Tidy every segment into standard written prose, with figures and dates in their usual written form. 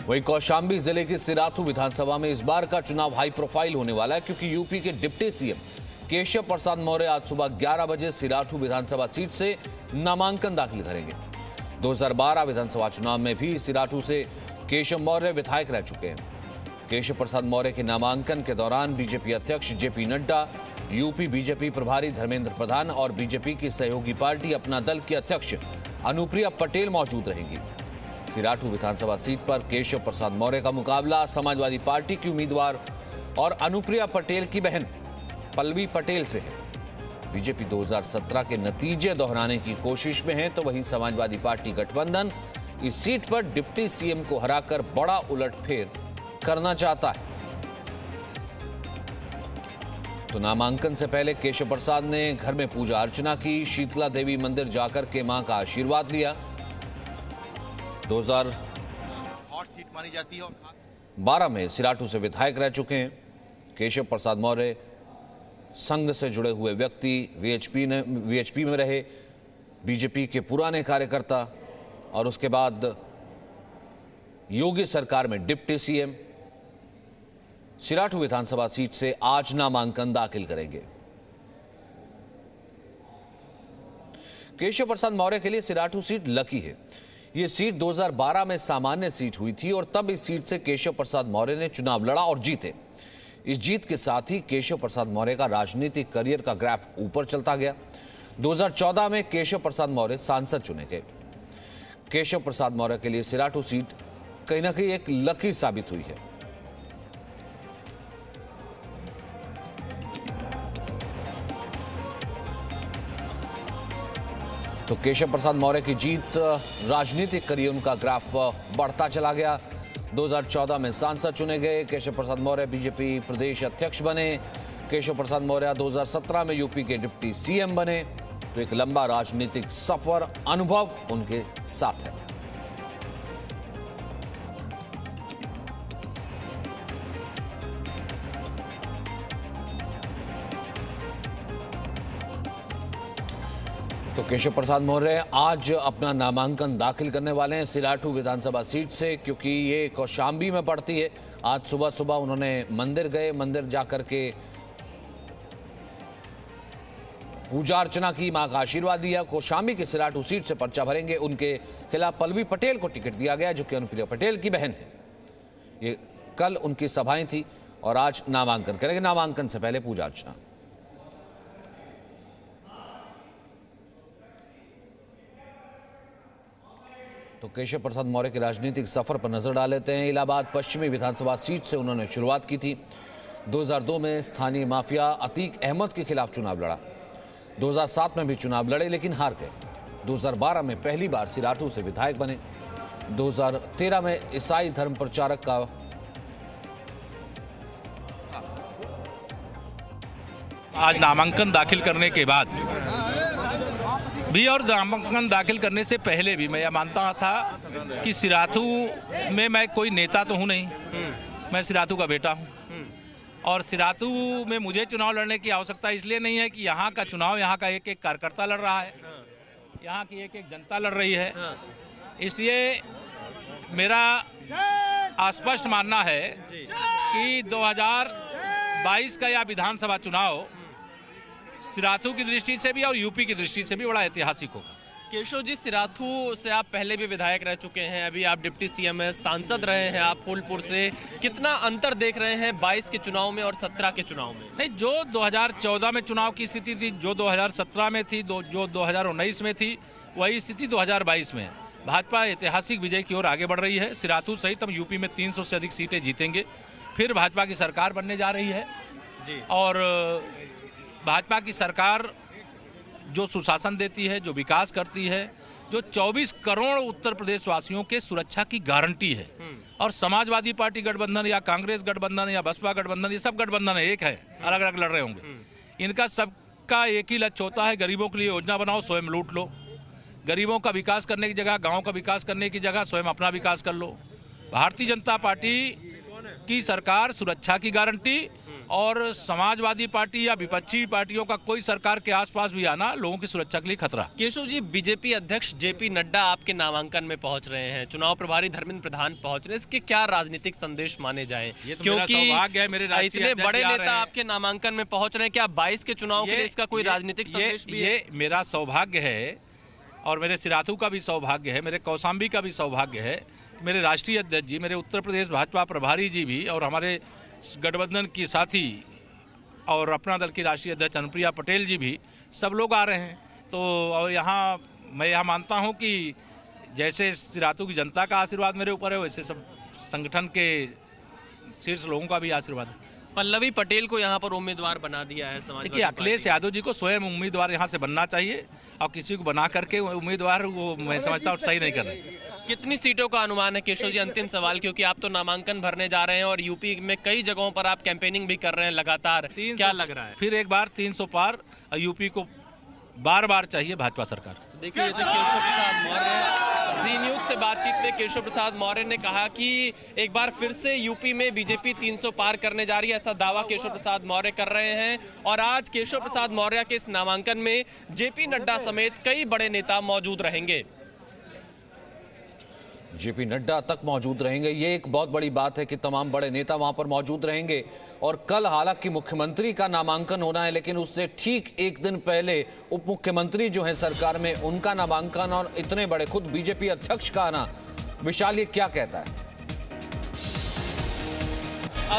वहीं कौशाम्बी जिले की सिराथू विधानसभा में इस बार का चुनाव हाई प्रोफाइल होने वाला है, क्योंकि यूपी के डिप्टी सीएम केशव प्रसाद मौर्य आज सुबह 11 बजे सिराथू विधानसभा सीट से नामांकन दाखिल करेंगे। 2012 विधानसभा चुनाव में भी सिराथू से केशव मौर्य विधायक रह चुके हैं। केशव प्रसाद मौर्य के नामांकन के दौरान बीजेपी अध्यक्ष जेपी नड्डा, यूपी बीजेपी प्रभारी धर्मेंद्र प्रधान और बीजेपी की सहयोगी पार्टी अपना दल की अध्यक्ष अनुप्रिया पटेल मौजूद रहेंगी। सिराथू विधानसभा सीट पर केशव प्रसाद मौर्य का मुकाबला समाजवादी पार्टी की उम्मीदवार और अनुप्रिया पटेल की बहन पल्लवी पटेल से है। बीजेपी 2017 के नतीजे दोहराने की कोशिश में है, तो वहीं समाजवादी पार्टी गठबंधन इस सीट पर डिप्टी सीएम को हराकर बड़ा उलटफेर करना चाहता है। तो नामांकन से पहले केशव प्रसाद ने घर में पूजा अर्चना की, शीतला देवी मंदिर जाकर के मां का आशीर्वाद लिया। 2012 में सिराथू से विधायक रह चुके हैं केशव प्रसाद मौर्य। संघ से जुड़े हुए व्यक्ति, वीएचपी में रहे, बीजेपी के पुराने कार्यकर्ता और उसके बाद योगी सरकार में डिप्टी सीएम सिराथू विधानसभा सीट से आज नामांकन दाखिल करेंगे। केशव प्रसाद मौर्य के लिए सिराथू सीट लकी है। यह सीट 2012 में सामान्य सीट हुई थी और तब इस सीट से केशव प्रसाद मौर्य ने चुनाव लड़ा और जीते। इस जीत के साथ ही केशव प्रसाद मौर्य का राजनीतिक करियर का ग्राफ ऊपर चलता गया। 2014 में केशव प्रसाद मौर्य सांसद चुने गए। केशव प्रसाद मौर्य के लिए सिराथू सीट कहीं ना कहीं एक लकी साबित हुई है। तो केशव प्रसाद मौर्य की जीत, राजनीतिक करियर उनका ग्राफ बढ़ता चला गया। 2014 में सांसद चुने गए। केशव प्रसाद मौर्य बीजेपी प्रदेश अध्यक्ष बने। केशव प्रसाद मौर्य 2017 में यूपी के डिप्टी सीएम बने। तो एक लंबा राजनीतिक सफर, अनुभव उनके साथ है। तो केशव प्रसाद मौर्य आज अपना नामांकन दाखिल करने वाले हैं सिराथू विधानसभा सीट से, क्योंकि ये कौशाम्बी में पड़ती है। आज सुबह सुबह उन्होंने मंदिर गए, मंदिर जाकर के पूजा अर्चना की, मां का आशीर्वाद दिया। कौशाम्बी के सिराथू सीट से पर्चा भरेंगे। उनके खिलाफ पल्लवी पटेल को टिकट दिया गया, जो कि अनुप्रिया पटेल की बहन है। ये कल उनकी सभाएं थी और आज नामांकन करेंगे। नामांकन से पहले पूजा अर्चना। तो केशव प्रसाद मौर्य के राजनीतिक सफर पर नजर डाल लेते हैं। इलाहाबाद पश्चिमी विधानसभा सीट से उन्होंने शुरुआत की थी। 2002 में स्थानीय माफिया अतीक अहमद के खिलाफ चुनाव लड़ा। 2007 में भी चुनाव लड़े लेकिन हार गए। 2012 में पहली बार सिराथू से विधायक बने। 2013 में ईसाई धर्म प्रचारक का आज नामांकन दाखिल करने के बाद भी और नामांकन दाखिल करने से पहले भी मैं यह मानता था कि सिराथू में मैं कोई नेता तो हूं नहीं, मैं सिराथू का बेटा हूं। और सिराथू में मुझे चुनाव लड़ने की आवश्यकता इसलिए नहीं है कि यहाँ का चुनाव यहाँ का एक एक कार्यकर्ता लड़ रहा है, यहाँ की एक एक जनता लड़ रही है। इसलिए मेरा स्पष्ट मानना है कि 2022 का यह विधानसभा चुनाव सिराथू की दृष्टि से भी और यूपी की दृष्टि से भी बड़ा ऐतिहासिक होगा। केशव जी, सिराथू से आप पहले भी विधायक रह चुके हैं, अभी आप डिप्टी सीएम हैं, सांसद रहे हैं आप फूलपुर से। कितना अंतर देख रहे हैं 22 के चुनाव में और 17 के चुनाव में? नहीं, जो 2014 में चुनाव की स्थिति थी, जो 2017 में थी, जो 2019 में थी, वही स्थिति 2022 में है। भाजपा ऐतिहासिक विजय की ओर आगे बढ़ रही है। सिराथू सहित हम यूपी में 300 से अधिक सीटें जीतेंगे। फिर भाजपा की सरकार बनने जा रही है जी। और भाजपा की सरकार जो सुशासन देती है, जो विकास करती है, जो 24 करोड़ उत्तर प्रदेश वासियों के सुरक्षा की गारंटी है। और समाजवादी पार्टी गठबंधन या कांग्रेस गठबंधन या बसपा गठबंधन, ये सब गठबंधन है, एक है, अलग अलग लड़ रहे होंगे। इनका सबका एक ही लक्ष्य होता है, गरीबों के लिए योजना बनाओ, स्वयं लूट लो। गरीबों का विकास करने की जगह, गाँव का विकास करने की जगह स्वयं अपना विकास कर लो। भारतीय जनता पार्टी की सरकार सुरक्षा की गारंटी और समाजवादी पार्टी या विपक्षी पार्टियों का कोई सरकार के आसपास भी आना लोगों की सुरक्षा के लिए खतरा। केशव जी, बीजेपी अध्यक्ष जेपी नड्डा आपके नामांकन में पहुंच रहे हैं, चुनाव प्रभारी धर्मेंद्र प्रधान पहुंच रहे हैं, इसके क्या राजनीतिक संदेश माने जाएं? ये तो क्योंकि मेरा सौभाग्य है, मेरे राष्ट्रीय इतने अध्यक्ष बड़े आ रहे नेता हैं। आपके नामांकन में पहुंच रहे हैं, क्या 22 के चुनाव के लिए इसका कोई राजनीतिक संदेश भी है? ये मेरा सौभाग्य है और मेरे सिराथू का भी सौभाग्य है, मेरे कौशाम्बी का भी सौभाग्य है। मेरे राष्ट्रीय अध्यक्ष जी, मेरे उत्तर प्रदेश भाजपा प्रभारी जी भी और हमारे गठबंधन की साथी और अपना दल की राष्ट्रीय अध्यक्ष अनुप्रिया पटेल जी भी, सब लोग आ रहे हैं। तो और मैं यहाँ मानता हूँ कि जैसे सिराथू की जनता का आशीर्वाद मेरे ऊपर है, वैसे सब संगठन के शीर्ष लोगों का भी आशीर्वाद है। पल्लवी पटेल को यहाँ पर उम्मीदवार बना दिया है समाजवादी देखिए, अखिलेश पार्टी। यादव जी को स्वयं उम्मीदवार यहाँ से बनना चाहिए और किसी को बना करके उम्मीदवार वो मैं समझता हूँ सही नहीं कर रहे। कितनी सीटों का अनुमान है केशव जी? अंतिम सवाल, क्योंकि आप तो नामांकन भरने जा रहे हैं और यूपी में कई जगहों पर आप कैंपेनिंग भी कर रहे हैं लगातार, क्या लग रहा है? फिर एक बार 300 पार यूपी को बार बार चाहिए भाजपा सरकार। देखिए, ये तो केशव प्रसाद मौर्य, जी न्यूज से बातचीत में केशव प्रसाद मौर्य ने कहा कि एक बार फिर से यूपी में बीजेपी 300 पार करने जा रही है, ऐसा दावा केशव प्रसाद मौर्य कर रहे हैं। और आज केशव प्रसाद मौर्य के इस नामांकन में जेपी नड्डा समेत कई बड़े नेता मौजूद रहेंगे। जेपी नड्डा तक मौजूद रहेंगे, ये एक बहुत बड़ी बात है कि तमाम बड़े नेता वहां पर मौजूद रहेंगे। और कल हालांकि मुख्यमंत्री का नामांकन होना है, लेकिन उससे ठीक एक दिन पहले उप मुख्यमंत्री जो है सरकार में, उनका नामांकन और इतने बड़े खुद बीजेपी अध्यक्ष का आना। विशाल, ये क्या कहता है?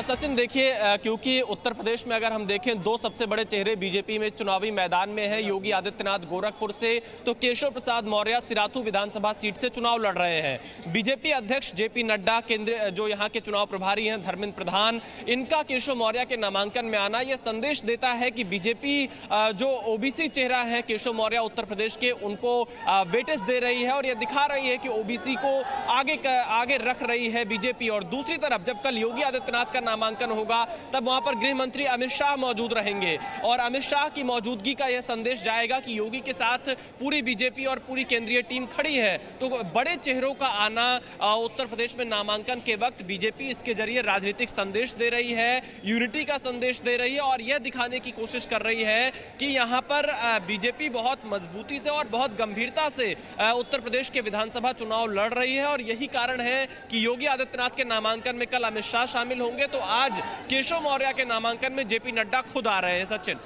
सचिन, देखिए, क्योंकि उत्तर प्रदेश में अगर हम देखें, दो सबसे बड़े चेहरे बीजेपी में चुनावी मैदान में है, योगी आदित्यनाथ गोरखपुर से, तो केशव प्रसाद मौर्य सिराथू विधानसभा सीट से चुनाव लड़ रहे हैं। बीजेपी अध्यक्ष जेपी नड्डा, केंद्रीय जो यहाँ के चुनाव प्रभारी हैं धर्मेंद्र प्रधान, इनका केशव मौर्य के नामांकन में आना यह संदेश देता है कि बीजेपी जो ओबीसी चेहरा है केशव मौर्य उत्तर प्रदेश के, उनको वेटेज दे रही है और यह दिखा रही है कि ओबीसी को आगे रख रही है बीजेपी। और दूसरी तरफ जब कल योगी आदित्यनाथ नामांकन होगा तब वहां पर गृह मंत्री अमित शाह मौजूद रहेंगे और अमित शाह की मौजूदगी का यह संदेश जाएगा कि योगी के साथ पूरी बीजेपी और पूरी केंद्रीय टीम खड़ी है। तो बड़े चेहरों का आना उत्तर प्रदेश में नामांकन के वक्त, बीजेपी इसके जरिए राजनीतिक संदेश दे रही है, यूनिटी का संदेश दे रही है और यह दिखाने की कोशिश कर रही है कि यहां पर बीजेपी बहुत मजबूती से और बहुत गंभीरता से उत्तर प्रदेश के विधानसभा चुनाव लड़ रही है। और यही कारण है कि योगी आदित्यनाथ के नामांकन में कल अमित शाह शामिल होंगे, तो आज केशव मौर्य के नामांकन में जेपी नड्डा खुद आ रहे हैं। सचिन,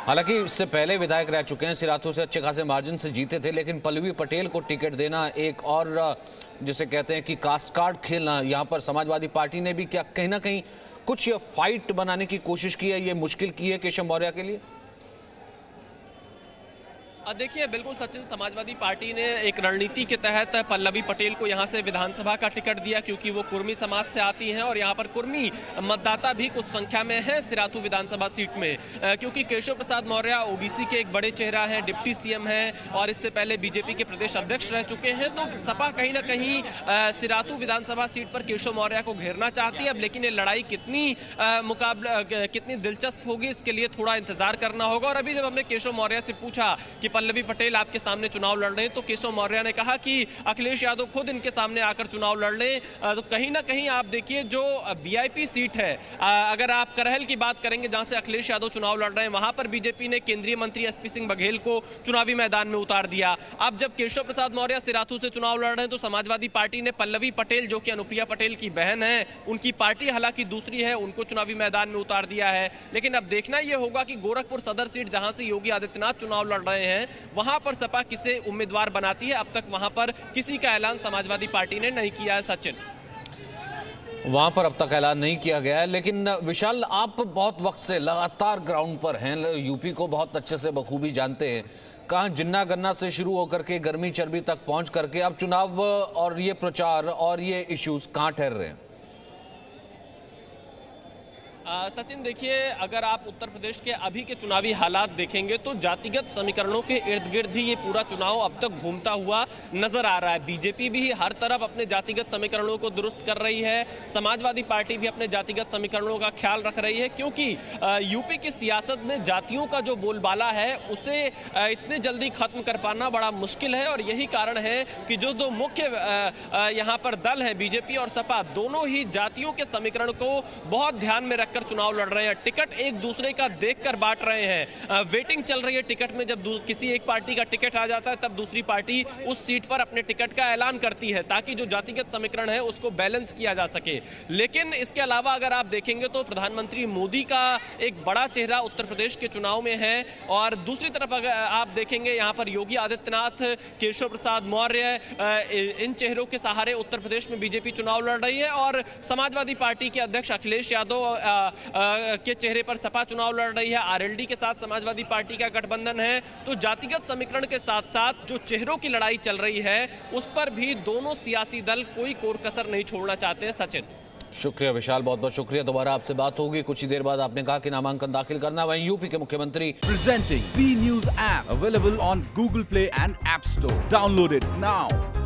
हालांकि इससे पहले विधायक रह चुके हैं, सिराथू से अच्छे खासे मार्जिन से जीते थे, लेकिन पल्लवी पटेल को टिकट देना एक और जिसे कहते हैं कि कास्ट कार्ड खेलना, यहां पर समाजवादी पार्टी ने भी क्या कहीं ना कहीं कुछ ये फाइट बनाने की कोशिश की है, ये मुश्किल की है केशव मौर्य के लिए? देखिए, बिल्कुल सचिन, समाजवादी पार्टी ने एक रणनीति के तहत पल्लवी पटेल को यहां से विधानसभा का टिकट दिया, क्योंकि वो कुर्मी समाज से आती हैं और यहां पर कुर्मी मतदाता भी कुछ संख्या में है सिराथू विधानसभा सीट में। क्योंकि केशव प्रसाद मौर्य ओबीसी के एक बड़े चेहरा हैं, डिप्टी सीएम हैं और इससे पहले बीजेपी के प्रदेश अध्यक्ष रह चुके हैं, तो सपा कहीं ना कहीं सिराथू विधानसभा सीट पर केशव मौर्य को घेरना चाहती है। अब लेकिन ये लड़ाई कितनी दिलचस्प होगी, इसके लिए थोड़ा इंतजार करना होगा। और अभी जब हमने केशव मौर्य से पूछा कि पल्लवी पटेल आपके सामने चुनाव लड़ रहे हैं, तो केशव मौर्य ने कहा कि अखिलेश यादव खुद इनके सामने आकर चुनाव लड़ लें। तो कहीं ना कहीं आप देखिए, जो वीआईपी सीट है, अगर आप करहल की बात करेंगे जहां से अखिलेश यादव चुनाव लड़ रहे हैं, वहां पर बीजेपी ने केंद्रीय मंत्री एसपी सिंह बघेल को चुनावी मैदान में उतार दिया। अब जब केशव प्रसाद मौर्य सिराथू से चुनाव लड़ रहे हैं, तो समाजवादी पार्टी ने पल्लवी पटेल, जो कि अनुप्रिया पटेल की बहन है, उनकी पार्टी हालांकि दूसरी है, उनको चुनावी मैदान में उतार दिया है। लेकिन अब देखना यह होगा कि गोरखपुर सदर सीट जहां से योगी आदित्यनाथ चुनाव लड़ रहे हैं, वहां पर सपा किसे उम्मीदवार बनाती है। अब तक वहां पर किसी का ऐलान समाजवादी पार्टी ने नहीं किया है। सचिन, वहां पर अब तक ऐलान नहीं किया गया है। लेकिन विशाल, आप बहुत वक्त से लगातार ग्राउंड पर हैं, यूपी को बहुत अच्छे से बखूबी जानते हैं। कहां जिन्ना गन्ना से शुरू होकर के गर्मी चर्बी तक पहुंच करके अब चुनाव और ये प्रचार और ये इश्यूज कहां ठहर रहे हैं? सचिन, देखिए, अगर आप उत्तर प्रदेश के अभी के चुनावी हालात देखेंगे तो जातिगत समीकरणों के इर्द गिर्द ही ये पूरा चुनाव अब तक घूमता हुआ नजर आ रहा है। बीजेपी भी हर तरफ अपने जातिगत समीकरणों को दुरुस्त कर रही है, समाजवादी पार्टी भी अपने जातिगत समीकरणों का ख्याल रख रही है, क्योंकि यूपी की सियासत में जातियों का जो बोलबाला है उसे इतने जल्दी खत्म कर पाना बड़ा मुश्किल है। और यही कारण है कि जो दो मुख्य यहाँ पर दल है, बीजेपी और सपा, दोनों ही जातियों के समीकरण को बहुत ध्यान में रख बैठकर चुनाव लड़ रहे हैं, टिकट एक दूसरे का देखकर बांट रहे हैं। वेटिंग चल रही है टिकट में, जब किसी एक पार्टी का टिकट आ जाता है तब दूसरी पार्टी उस सीट पर अपने टिकट का ऐलान करती है ताकि जो जातिगत समीकरण है उसको बैलेंस किया जा सके। लेकिन इसके अलावा अगर आप देखेंगे तो प्रधानमंत्री मोदी का एक बड़ा चेहरा उत्तर प्रदेश के चुनाव में है, और दूसरी तरफ अगर आप देखेंगे यहाँ पर योगी आदित्यनाथ, केशव प्रसाद मौर्य, इन चेहरों के सहारे उत्तर प्रदेश में बीजेपी चुनाव लड़ रही है, और समाजवादी पार्टी के अध्यक्ष अखिलेश यादव के चेहरे पर सपा चुनाव लड़ रही है। आरएलडी के साथ समाजवादी पार्टी का गठबंधन है। तो जातिगत समीकरण के साथ साथ जो चेहरों की लड़ाई चल रही है उस पर भी दोनों सियासी दल कोई कोर कसर नहीं छोड़ना चाहते हैं। सचिन, शुक्रिया विशाल, बहुत बहुत शुक्रिया। दोबारा आपसे बात होगी कुछ ही देर बाद। आपने कहा कि नामांकन दाखिल करना, वहीं यूपी के मुख्यमंत्री Presenting B News app available on Google Play and App Store. Download it now.